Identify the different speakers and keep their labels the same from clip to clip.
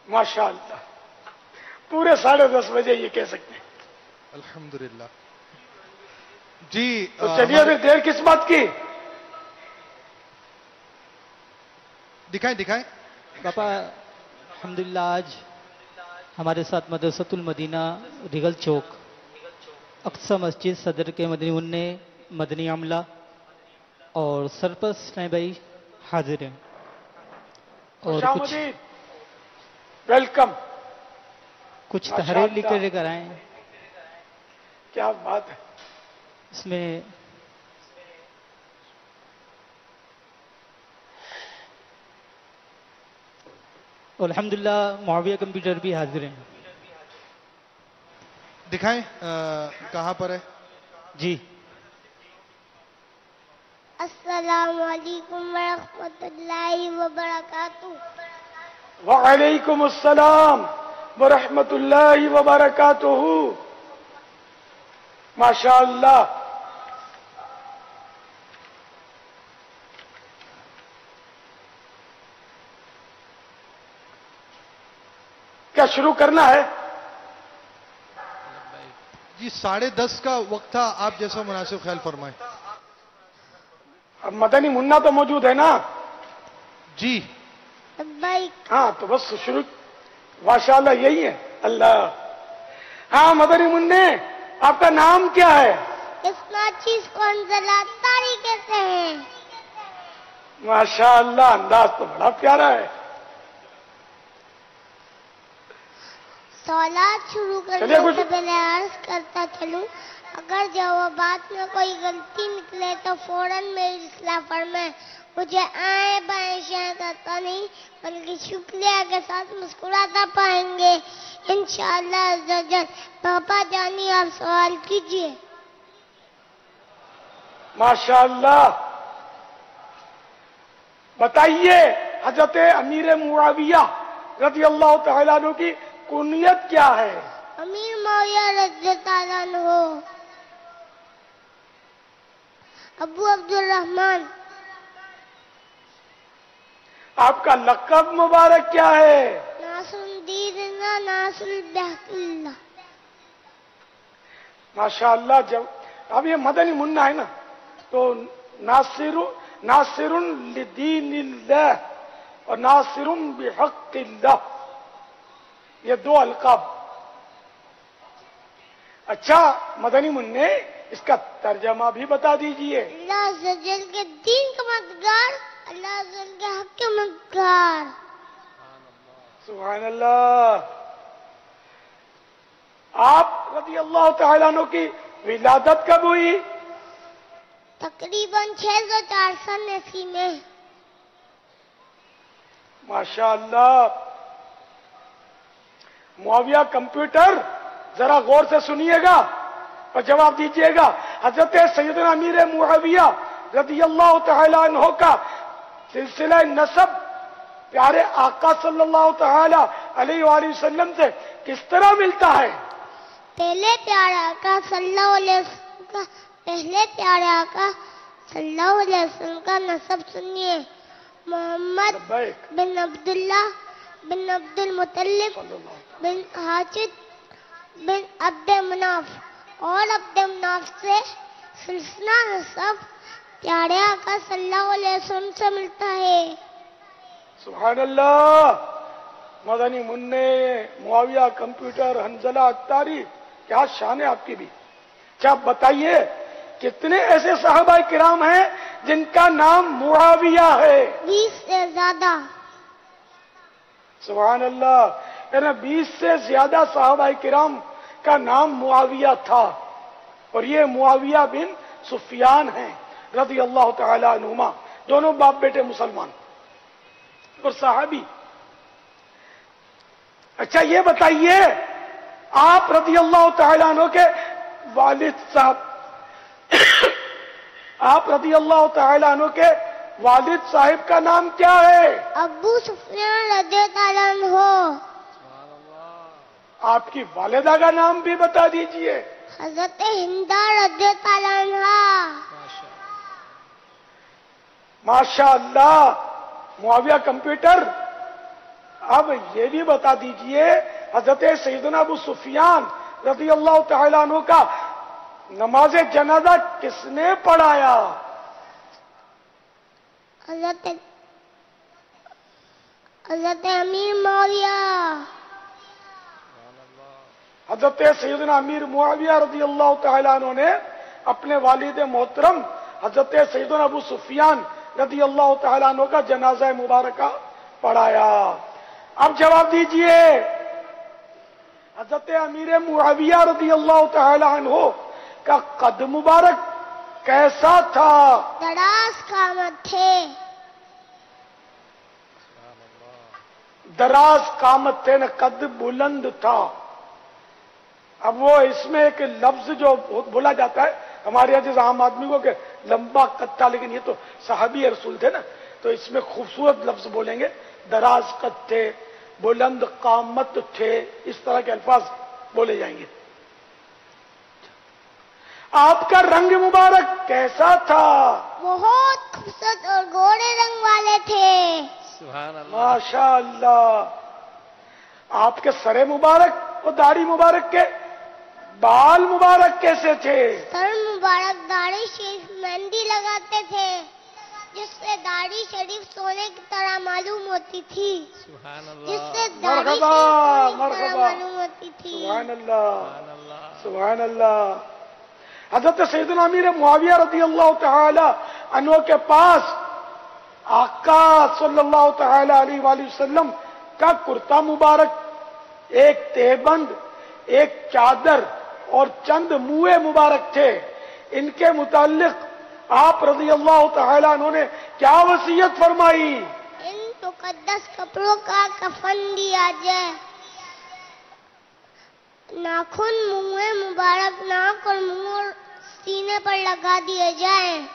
Speaker 1: ماشاءاللہ پورے 10:30 بجے یہ کہہ سکتے ہیں.
Speaker 2: الحمدللہ. جی
Speaker 1: تو چلیے پھر دیر کس بات کی.
Speaker 2: دکھائیں.
Speaker 3: باپا الحمدللہ آج ہمارے ساتھ مدرسۃ المدینہ ریگل چوک اقصی مسجد صدر کے مدنی منع مدنی عملہ اور سرپرست اسلام بھائی حاضر ہیں اور
Speaker 1: خوش آمدید. ویلکم.
Speaker 3: کچھ تحریر لکھ کر آئے ہیں.
Speaker 1: کیا بات ہے.
Speaker 3: اس میں الحمدللہ معاویہ کمپیوٹر بھی حاضر ہیں.
Speaker 2: دکھائیں کہاں پر ہے.
Speaker 3: جی
Speaker 4: السلام علیکم ورحمۃ اللہ وبرکاتہ.
Speaker 1: وعلیکم السلام ورحمۃ اللہ وبرکاتہ. ماشاءاللہ. کیا شروع کرنا ہے؟
Speaker 2: جی 10:30 کا وقت تھا، آپ جیسا مناسب خیال فرمائیں.
Speaker 1: اب مدنی منا تو موجود ہے نا؟
Speaker 2: جی
Speaker 4: بھائی
Speaker 1: ہاں تو بس شروع. ماشاءاللہ یہی ہے. اللہ. ہاں مدنی منع آپ کا نام کیا ہے؟
Speaker 4: اس ناچیز کون ضلع تاری کہتے ہیں.
Speaker 1: ماشاءاللہ انداز تو بڑا پیارا ہے.
Speaker 4: سوالات شروع
Speaker 1: چلیے
Speaker 4: کرنے
Speaker 1: کچھ-
Speaker 4: سے پہلے عرض کرتا چلوں اگر جوابات میں کوئی غلطی نکلے تو فوراً میری اصلاح فرمائیں. مجھے آئیں بائیں شائیں کرتا نہیں بلکہ شکریہ کے ساتھ مسکراتا پائیں گے انشاءاللہ عز و جل. پاپا جانی آپ سوال کیجئے.
Speaker 1: ماشاءاللہ. بتائیے حضرت امیر معاویہ رضی اللہ تعالیٰ عنہ کی کنیت کیا ہے؟
Speaker 4: امیر معاویہ رضی اللہ عنہ ابو عبد الرحمن.
Speaker 1: آپ کا لقب مبارک کیا ہے؟
Speaker 4: ناصر الدین اللہ ناصر البحق اللہ.
Speaker 1: ماشاءاللہ. جب اب یہ مدنی منا ہے نا تو ناصر لدین اللہ اور ناصر بحق اللہ یہ 2 القاب. اچھا مدنی منع اس کا ترجمہ بھی بتا دیجئے.
Speaker 4: اللہ عز و جل کے دین کا مددگار اللہ عز و جل کے حق کے مددگار.
Speaker 1: سبحان اللہ. آپ رضی اللہ تعالیٰ عنہ کی ولادت کب ہوئی؟
Speaker 4: تقریباً 604 سن عیسوی میں.
Speaker 1: ماشاءاللہ. معاویہ کمپیوٹر ذرا غور سے سنیے گا اور جواب دیجیے گا. حضرت سیدنا امیر معاویہ رضی اللہ تعالی عنہ کا سلسلہ نسب پیارے آقا صلی اللہ تعالی علیہ وآلہ وسلم سے کس طرح ملتا ہے؟
Speaker 4: پہلے پیارے آقا صلی اللہ علیہ وسلم کا نسب سنیے. محمد
Speaker 1: لبیک.
Speaker 4: بن عبداللہ بن عبد المطلب
Speaker 1: صلی اللہ علیہ
Speaker 4: بن حاجد بن عبد مناف اور عبد مناف سے سلسلہ نسب پیارے آقا صلی اللہ علیہ وسلم سے ملتا ہے.
Speaker 1: سبحان اللہ. مدنی منع معاویہ کمپیوٹر حنظلہ اختاری کیا شان ہے آپ کی بھی. کیا بتائیے کتنے ایسے صحابہ کرام ہیں جن کا نام معاویہ ہے؟
Speaker 4: 20 سے زیادہ.
Speaker 1: سبحان اللہ. یعنی 20 سے زیادہ صحابہ کرام کا نام معاویہ تھا اور یہ معاویہ بن سفیان ہیں رضی اللہ تعالی عنہما. دونوں باپ بیٹے مسلمان اور صحابی. اچھا یہ بتائیے آپ رضی اللہ تعالی عنہ کے والد صاحب آپ رضی اللہ تعالی عنہ کے والد صاحب کا نام کیا ہے؟
Speaker 4: ابو سفیان رضی اللہ عنہ.
Speaker 1: آپ کی والدہ کا نام بھی بتا دیجئے.
Speaker 4: حضرت ہندہ رضی اللہ عنہ.
Speaker 1: ماشاءاللہ. معاویہ کمپیوٹر اب یہ بھی بتا دیجئے حضرت سیدنا ابو سفیان رضی اللہ تعالیٰ عنہ کا نماز جنازہ کس نے پڑھایا؟
Speaker 4: حضرت امیر معاویہ.
Speaker 1: حضرت سیدنا امیر معاویہ رضی اللہ تعالیٰ عنہ نے اپنے والد محترم حضرت سیدنا ابو سفیان رضی اللہ تعالیٰ عنہ کا جنازہ مبارکہ پڑھایا. اب جواب دیجئے حضرت امیر معاویہ رضی اللہ تعالیٰ عنہ کا قد مبارک کیسا تھا؟
Speaker 4: دراز قامت تھے.
Speaker 1: دراز قامت تھے، نہ قد بلند تھا. اب وہ اس میں ایک لفظ جو بولا جاتا ہے ہمارے یہاں جیسے عام آدمی کو کہ لمبا قد تھا، لیکن یہ تو صحابی رسول تھے نا، تو اس میں خوبصورت لفظ بولیں گے. دراز قد تھے، بلند قامت تھے، اس طرح کے الفاظ بولے جائیں گے. آپ کا رنگ مبارک کیسا تھا؟
Speaker 4: بہت خوبصورت اور گورے رنگ والے تھے.
Speaker 2: سبحان اللہ.
Speaker 1: ماشاء اللہ. آپ کے سر مبارک اور داڑھی مبارک کے بال مبارک کیسے تھے؟
Speaker 4: سر مبارک داڑھی شریف مہندی لگاتے تھے، جس سے داڑھی شریف سونے کی طرح معلوم ہوتی تھی.
Speaker 2: سبحان
Speaker 4: جس
Speaker 2: اللہ.
Speaker 4: سے داڑھی شریف
Speaker 1: مرحبا
Speaker 4: سونے کی طرح
Speaker 1: مرحبا.
Speaker 4: معلوم ہوتی تھی.
Speaker 1: سبحان اللہ
Speaker 2: سبحان اللہ.
Speaker 1: سبحان اللہ. حضرت سیدنا امیر معاویہ رضی اللہ تعالی عنہ کے پاس آقا صلی اللہ تعالی علیہ وآلہ وسلم کا کرتا مبارک، ایک تہبند، ایک چادر اور چند موئے مبارک تھے. ان کے متعلق آپ رضی اللہ تعالی عنہ نے کیا وصیت فرمائی؟
Speaker 4: ان مقدس کپڑوں کا کفن دیا جائے، ناخن منہ مبارک ناک اور منہ سینے پر لگا دیے جائیں.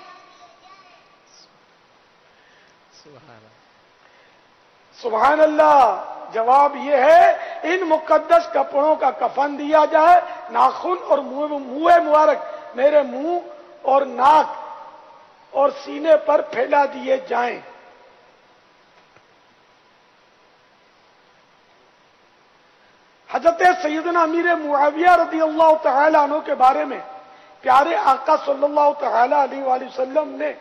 Speaker 1: سبحان اللہ. جواب یہ ہے ان مقدس کپڑوں کا کفن دیا جائے، ناخن اور منہ مبارک میرے منہ اور ناک اور سینے پر پھیلا دیے جائیں. حضرت سیدنا امیر معاویہ رضی اللہ تعالی عنہ کے بارے میں پیارے آقا صلی اللہ تعالی علیہ وآلہ وسلم نے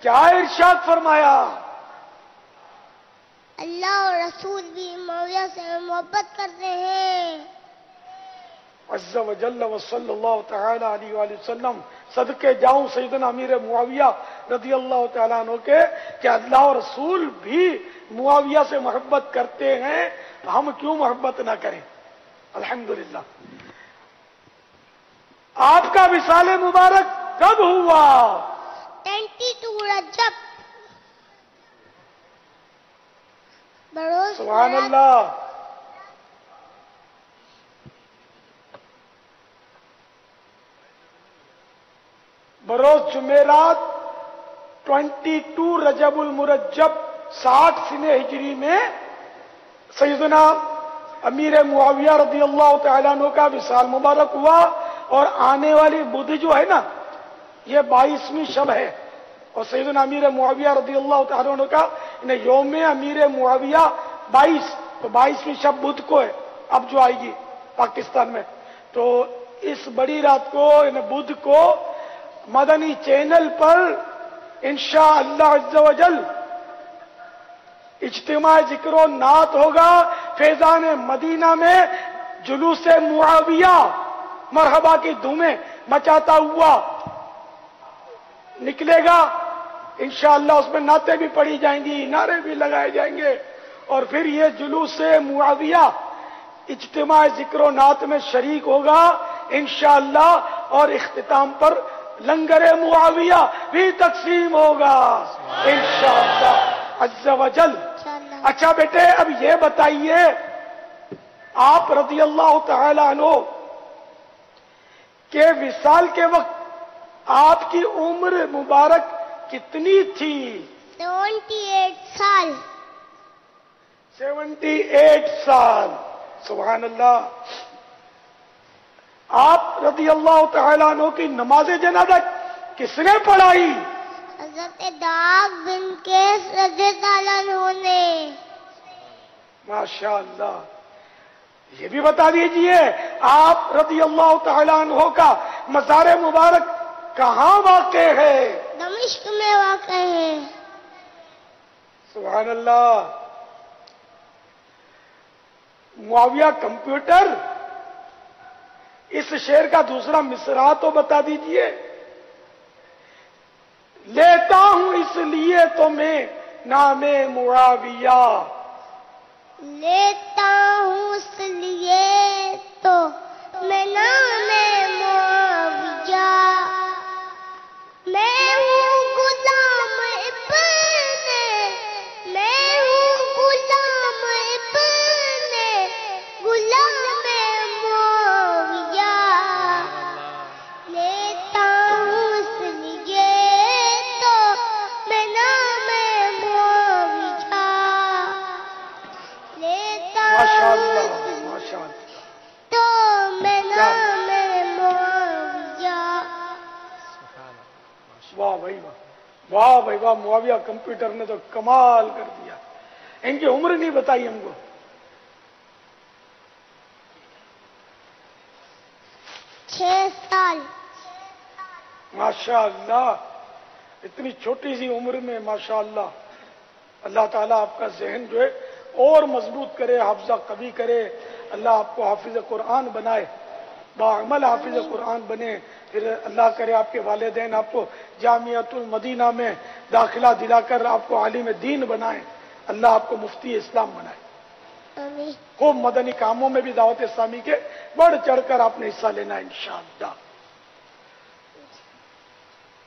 Speaker 1: کیا ارشاد فرمایا؟
Speaker 4: اللہ اور رسول بھی معاویہ سے محبت کرتے ہیں.
Speaker 1: عز و جل و صلی اللہ تعالی علیہ وآلہ وسلم صدقے جاؤں سیدنا امیر معاویہ رضی اللہ تعالیٰ عنہ کے کہ اللہ اور رسول بھی معاویہ سے محبت کرتے ہیں، ہم کیوں محبت نہ کریں؟ الحمدللہ. آپ کا وصال مبارک کب ہوا؟
Speaker 4: 22 رجب بروز
Speaker 1: سبحان اللہ. بروز جمعرات 22 رجب المرجب 60 سنہ ہجری میں سیدنا امیر معاویہ رضی اللہ تعالیٰ عنہ کا وصال مبارک ہوا. اور آنے والی بدھ جو ہے نا، یہ 22ویں شب ہے، اور سیدنا امیر معاویہ رضی اللہ تعالیٰ عنہ کا یوم امیر معاویہ 22، تو 22ویں شب بدھ کو ہے اب جو آئے گی پاکستان میں. تو اس بڑی رات کو بدھ کو مدنی چینل پر انشاءاللہ عز و جل اجتماع ذکر و نعت ہوگا. فیضان مدینہ میں جلوس معاویہ مرحبا کی دھومیں مچاتا ہوا نکلے گا. انشاءاللہ اس میں نعتیں بھی پڑھی جائیں گی، نعرے بھی لگائے جائیں گے، اور پھر یہ جلوس معاویہ اجتماع ذکر و نعت میں شریک ہوگا انشاءاللہ. اور اختتام پر لنگر معاویہ بھی تقسیم ہوگا انشاءاللہ عز و جل. اچھا بیٹے، اب یہ بتائیے آپ رضی اللہ تعالی عنہ کے وصال کے وقت آپ کی عمر مبارک کتنی تھی؟
Speaker 4: 78 سال.
Speaker 1: 78 سال. سبحان اللہ. آپ رضی اللہ تعالیٰ عنہ کی نماز جنازہ کس نے پڑھائی؟
Speaker 4: حضرت داغ بن کیس رضی اللہ عنہ نے.
Speaker 1: ماشاء اللہ. یہ بھی بتا دیجئے آپ رضی اللہ تعالیٰ عنہ کا مزار مبارک کہاں واقع ہے؟
Speaker 4: دمشق میں واقع ہے.
Speaker 1: سبحان اللہ. معاویہ کمپیوٹر، اس شعر کا دوسرا مصرع تو بتا دیجئے. لیتا ہوں اس لیے تو میں نام معاویہ،
Speaker 4: لیتا ہوں اس لیے تو میں نام معاویہ، میں ہوں غلام ابن، میں ہوں غلام ابن غلام معاویہ، لیتا ہوں اس لیے تو میں نام معاویہ، لیتا
Speaker 1: ماشاء
Speaker 4: ہوں
Speaker 1: اللہ
Speaker 4: اس
Speaker 1: ماشاء اللہ.
Speaker 4: تو میں نام معاویہ.
Speaker 1: واہ بھائی واہ، واہ بھائی واہ. معاویہ کمپیوٹر نے تو کمال کر دیا. ان کی عمر نہیں بتائی ہم کو.
Speaker 4: 6 سال.
Speaker 1: ماشاء اللہ. اتنی چھوٹی سی عمر میں ماشاء اللہ. اللہ تعالیٰ آپ کا ذہن جو ہے اور مضبوط کرے، حافظہ قوی کرے. اللہ آپ کو حافظ قرآن بنائے، باعمل حافظ قرآن بنے. پھر اللہ کرے آپ کے والدین آپ کو جامعۃ المدینہ میں داخلہ دلا کر آپ کو عالم دین بنائے. اللہ آپ کو مفتی اسلام بنائے.
Speaker 4: آمین.
Speaker 1: خوب مدنی کاموں میں بھی دعوت اسلامی کے بڑھ چڑھ کر آپ نے حصہ لینا انشاءاللہ.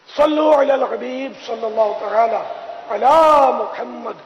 Speaker 1: صلو علی الحبیب صلی اللہ تعالی علی محمد.